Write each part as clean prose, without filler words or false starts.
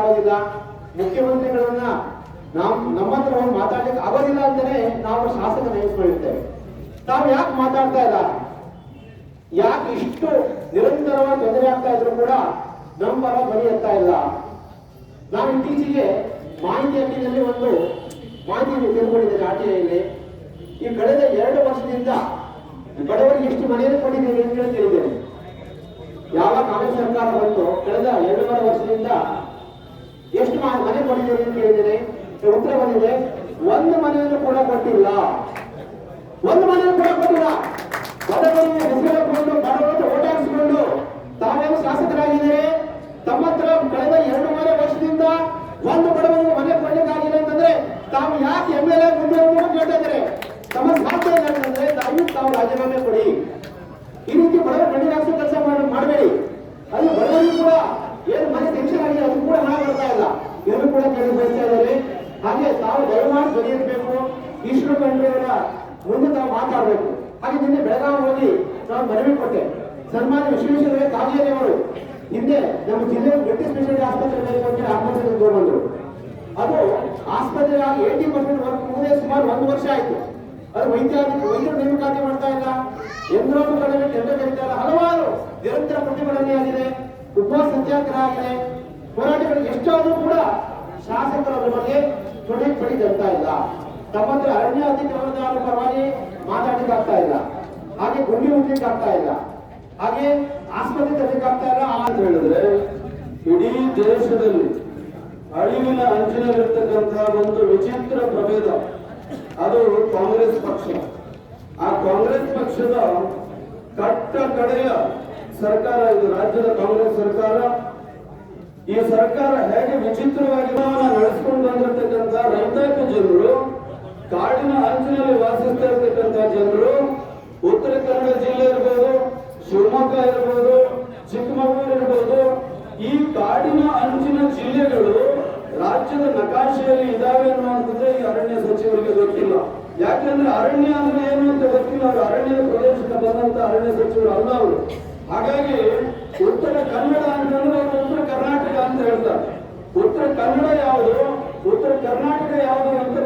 ಆಗೋದಿಲ್ಲ, ಮುಖ್ಯಮಂತ್ರಿಗಳನ್ನ ನಮ್ಮ ಹತ್ರ ಹೋಗಿ ಮಾತಾಡ್ಲಿಕ್ಕೆ ಆಗೋದಿಲ್ಲ ಅಂತಾನೆ ನಾವು ಶಾಸಕ ನೇಮಿಸ್ಕೊಂಡಿರ್ತೇವೆ. ತಾವು ಯಾಕೆ ಮಾತಾಡ್ತಾ ಇಲ್ಲ? ಯಾಕೆ ಇಷ್ಟು ನಿರಂತರವಾಗಿ ತೊಂದರೆ ಆಗ್ತಾ ಇದ್ರು ಕೂಡ ನಮ್ಮ ಪರ ಧ್ವನಿ ಎತ್ತಾ ಇಲ್ಲ? ನಾವು ಇತ್ತೀಚೆಗೆ ಮಾಹಿತಿ ಹಕ್ಕಿನಲ್ಲಿ ಒಂದು ಮಾಹಿತಿ ತಿಳ್ಕೊಂಡಿದ್ದೇನೆ. RTIಯಲ್ಲಿ ಈ ಕಳೆದ 2 ವರ್ಷದಿಂದ ಬಡವರಿಗೆ ಎಷ್ಟು ಮನೆಯನ್ನು ಕೊಟ್ಟಿದ್ದೀರಿ ಅಂತ ಕೇಳಿದ್ದೇನೆ. ಯಾವ ಕಾಂಗ್ರೆಸ್ ಸರ್ಕಾರ ಬಂತು ಕಳೆದ 2.5 ವರ್ಷದಿಂದ ಎಷ್ಟು ಮನೆ ಕೊಟ್ಟಿದ್ದೀರಿ ಅಂತ ಕೇಳಿದ್ದೇನೆ. ಉತ್ತರ ಬಂದಿದೆ, ಒಂದು ಮನೆಯನ್ನು ಕೂಡ ಕೊಟ್ಟಿಲ್ಲ. ಒಂದು ಮನೆಯನ್ನು ಕೂಡ ಕೊಟ್ಟಿಲ್ಲ. ಬಡವರಿಗೆ ಹೆಸರಿಕೊಂಡು ಬಡವರಿಗೆ ಓಟ್ ಹಾಕಿಸಿಕೊಂಡು ತಾವೇನು ಶಾಸಕರಾಗಿದ್ದಾರೆ, ತಮ್ಮ ಹತ್ರ ಕಳೆದ 2.5 ವರ್ಷದಿಂದ ಒಂದು ಬಡವರಿಗೆ ಮನೆ ಕೊಡ್ಲಿಕ್ಕಾಗಿಲ್ಲ ಅಂತಂದ್ರೆ ತಾವು ಯಾಕೆ MLA ಮುಂದೆ ಕೇಳ್ತಾ ಇದ್ದಾರೆ? ತಮ್ಮ ಸಾಧ್ಯ ಇಲ್ಲ ಅಂತಂದ್ರೆ ದಯವಿಟ್ಟು ತಾವು ರಾಜೀನಾಮೆ ಕೊಡಿ. ಈ ರೀತಿ ಬಡವರ ಕಣ್ಣೀರು ಹಾಕಿಸೋ ಕೆಲಸ ಮಾಡಬೇಡಿ. ಅದು ಬಡವರಿಗೂ ಕೂಡ ಏನು ಮನೆ ಟೆನ್ಷನ್ ಆಗಿದೆ ಅದು ಕೂಡ ಹಣ ಬರ್ತಾ ಇಲ್ಲ, ಇದನ್ನು ಕೂಡ ಕೇಳಿ ಬಯಸ್ತಾ ಇದ್ದಾರೆ. ಹಾಗೆ ತಾವು ದಯಮಾಡಿ ಧ್ವನಿ ಎತ್ತಬೇಕು. ಈಶ್ವರ ಖಂಡ್ರೆಯವರ ಮುಂದೆ ತಾವು ಮಾತಾಡಬೇಕು. ಹಾಗೆ ನಿನ್ನೆ ಬೆಳಗಾವಿ ಹೋಗಿ ನಾವು ಮನವಿ ಕೊಟ್ಟೆ. ಸನ್ಮಾನ್ಯ ವಿಶ್ವೇಶ್ವರಯ್ಯ ಕಾಗೇರಿ ಅವರು ಹಿಂದೆ ನಮ್ಮ ಜಿಲ್ಲೆ ಮಲ್ಟಿ ಸ್ಪೆಷಾಲಿಟಿ ಆಸ್ಪತ್ರೆ ಬೇಕು ಅಂತ ಆಸ್ಪತ್ರೆ ತಗೊಂಡ್ಬಂದ್ರು. ಅದು ಆಸ್ಪತ್ರೆ 80% ವರ್ಕ್ ಮುಗಿದೇ ಸುಮಾರು 1 ವರ್ಷ ಆಯ್ತು. ಅದು ವೈದ್ಯರು ನೇಮಕಾತಿ ಮಾಡ್ತಾ ಇಲ್ಲ, ಎಂದ್ರೋಪು ಕಡಿಮೆ ಟೆಂಡರ್ ಕರೀತಾ ಇಲ್ಲ. ಹಲವಾರು ನಿರಂತರ ಪ್ರತಿಭಟನೆ ಆಗಿದೆ, ಉಪವಾಸ ಸತ್ಯಾಗ್ರಹ ಆಗಿದೆ, ಹೋರಾಟಗಳಿಗೆ ಎಷ್ಟಾದರೂ ಕೂಡ ಶಾಸಕರ ಬಗ್ಗೆ ಪಡಿ ತರ್ತಾ ಇಲ್ಲ. ತಮ್ಮ ಹತ್ರ ಅರಣ್ಯ ಅಧಿಕಾರದ ಪರವಾಗಿ ಮಾತಾಡಲಿಕ್ಕಾಗ್ತಾ ಇಲ್ಲ, ಹಾಗೆ ಗುಂಡಿ ಮುಟ್ಲಿಕ್ಕೆ ಆಗ್ತಾ ಇಲ್ಲ, ಹಾಗೆ ಆಸ್ಪತ್ರೆ ತರಲಿಕ್ಕೆ ಆಗ್ತಾ ಇಲ್ಲ ಅಂತ ಹೇಳಿದ್ರೆ ಇಡೀ ದೇಶದಲ್ಲಿ ಅಳಿವಿನ ಅಂಚಿನಲ್ಲಿರ್ತಕ್ಕಂತಹ ಒಂದು ವಿಚಿತ್ರ ಪ್ರಭೇದ ಅದು ಕಾಂಗ್ರೆಸ್ ಪಕ್ಷ. ಆ ಕಾಂಗ್ರೆಸ್ ಪಕ್ಷದ ಕಟ್ಟ ಕಡೆಯ ಸರ್ಕಾರ ಇದು, ರಾಜ್ಯದ ಕಾಂಗ್ರೆಸ್ ಸರ್ಕಾರ. ಈ ಸರ್ಕಾರ ಹೇಗೆ ವಿಚಿತ್ರವಾಗಿ ನಡೆಸಿಕೊಂಡು ಬಂದಿರತಕ್ಕಂತಹ ರೈತಾಪಿ ಜನರು, ಕಾಡಿನ ಅಂಚಿನಲ್ಲಿ ವಾಸಿಸ್ತಾ ಇರತಕ್ಕಂತಹ ಜನರು, ಉತ್ತರ ಕನ್ನಡ ಜಿಲ್ಲೆ ಇರ್ಬೋದು, ಶಿವಮೊಗ್ಗ ಇರ್ಬೋದು, ಚಿಕ್ಕಮಗಳೂರು ಇರ್ಬೋದು, ಈ ಕಾಡಿನ ಅಂಚಿನ ಜಿಲ್ಲೆಗಳು ರಾಜ್ಯದ ನಕಾಶೆಯಲ್ಲಿ ಇದಾವೆ ಅನ್ನುವಂಥದ್ದೇ ಈ ಅರಣ್ಯ ಸಚಿವರಿಗೆ ಗೊತ್ತಿಲ್ಲ. ಯಾಕೆಂದ್ರೆ ಅರಣ್ಯ ಅಂದ್ರೆ ಏನು ಅಂತ ಗೊತ್ತಿಲ್ಲ. ಅವರು ಅರಣ್ಯದ ಪ್ರದೇಶಕ್ಕೆ ಬಂದಂತ ಅರಣ್ಯ ಸಚಿವರು ಅಲ್ಲ ಅವರು. ಹಾಗಾಗಿ ಉತ್ತರ ಕನ್ನಡ ಅಂತಂದ್ರೆ ಅವರು ಉತ್ತರ ಕರ್ನಾಟಕ ಅಂತ ಹೇಳ್ತಾರೆ. ಉತ್ತರ ಕನ್ನಡ ಯಾವುದು, ಉತ್ತರ ಕರ್ನಾಟಕ ಯಾವುದು ಅಂತ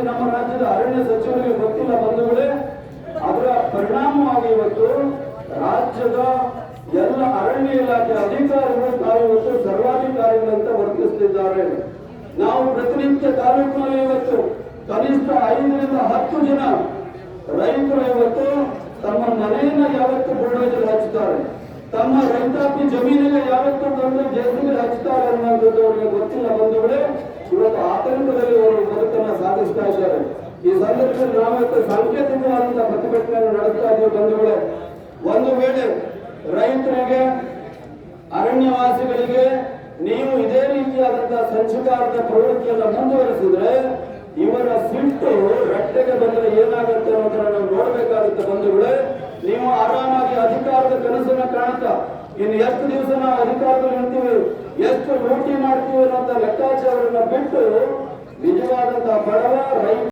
ನಮ್ಮ ರಾಜ್ಯದ ಅರಣ್ಯ ಸಚಿವರಿಗೆ ಗೊತ್ತಿಲ್ಲ ಬಂಧುಗಳೇ. ಅದರ ಪರಿಣಾಮವಾಗಿ ಇವತ್ತು ರಾಜ್ಯದ ಎಲ್ಲ ಅರಣ್ಯ ಇಲಾಖೆ ಅಧಿಕಾರಿಗಳು ತಾವು ಇವತ್ತು ಸರ್ವಾಧಿಕಾರಿಗಳಂತ ವರ್ತಿಸುತ್ತಿದ್ದಾರೆ. ನಾವು ಪ್ರತಿನಿತ್ಯ ತಾಲೂಕಿನಲ್ಲಿ ಇವತ್ತು ಕನಿಷ್ಠ 5 ರಿಂದ 10 ಜನ ರೈತರು ಇವತ್ತು ತಮ್ಮ ಮನೆಯನ್ನ ಯಾವತ್ತು ಬುಲ್ಡೋಜರ್ ಹಚ್ಚುತ್ತಾರೆ, ತಮ್ಮ ರೈತಾಪಿ ಜಮೀನಿಗೆ ಯಾವತ್ತು ಬಂದು JCB ಹಚ್ಚುತ್ತಾರೆ ಅನ್ನೋದು ಅವರಿಗೆ ಗೊತ್ತಿಲ್ಲ ಬಂಧುಗಳೇ. ಇವತ್ತು ಆತಂಕದಲ್ಲಿ ಅವರು ಬದುಕನ್ನ ಸಾಗಿಸ್ತಾ ಇದ್ದಾರೆ. ಈ ಸಂದರ್ಭದಲ್ಲಿ ನಾವಿವತ್ತು ಸಾಂಕೇತಿಕವಾದಂತಹ ಪ್ರತಿಭಟನೆಯನ್ನು ನಡೆಸ್ತಾ ಇದ್ದೀವಿ ಬಂಧುಗಳೇ. ಒಂದು ವೇಳೆ ರೈತರಿಗೆ, ಅರಣ್ಯವಾಸಿಗಳಿಗೆ ನೀವು ಇದೇ ರೀತಿಯಾದಂತಹ ಸಂಚಕಾರದ ಪ್ರವೃತ್ತಿಯನ್ನು ಮುಂದುವರಿಸಿದ್ರೆ ಇವರ ಸಿಟ್ಟು ರಟ್ಟೆಗೆ ಬಂದರೆ ಏನಾಗುತ್ತೆ ಅನ್ನೋದನ್ನ ನಾವು ನೋಡ್ಬೇಕಾಗುತ್ತೆ ಬಂಧುಗಳೇ. ನೀವು ಆರಾಮಾಗಿ ಅಧಿಕಾರದ ಕನಸನ್ನ ಕಾಣ್ತಾ ಇನ್ನು ಎಷ್ಟು ದಿವಸ ನಾವು ಅಧಿಕಾರದಲ್ಲಿ ಇರ್ತೀವಿ, ಎಷ್ಟು ಲೂಟಿ ಮಾಡ್ತೀವಿ ಅನ್ನೋ ಲೆಕ್ಕಾಚಾರವನ್ನ ಬಿಟ್ಟು ನಿಜವಾದಂತಹ ಬಡವ ರೈತ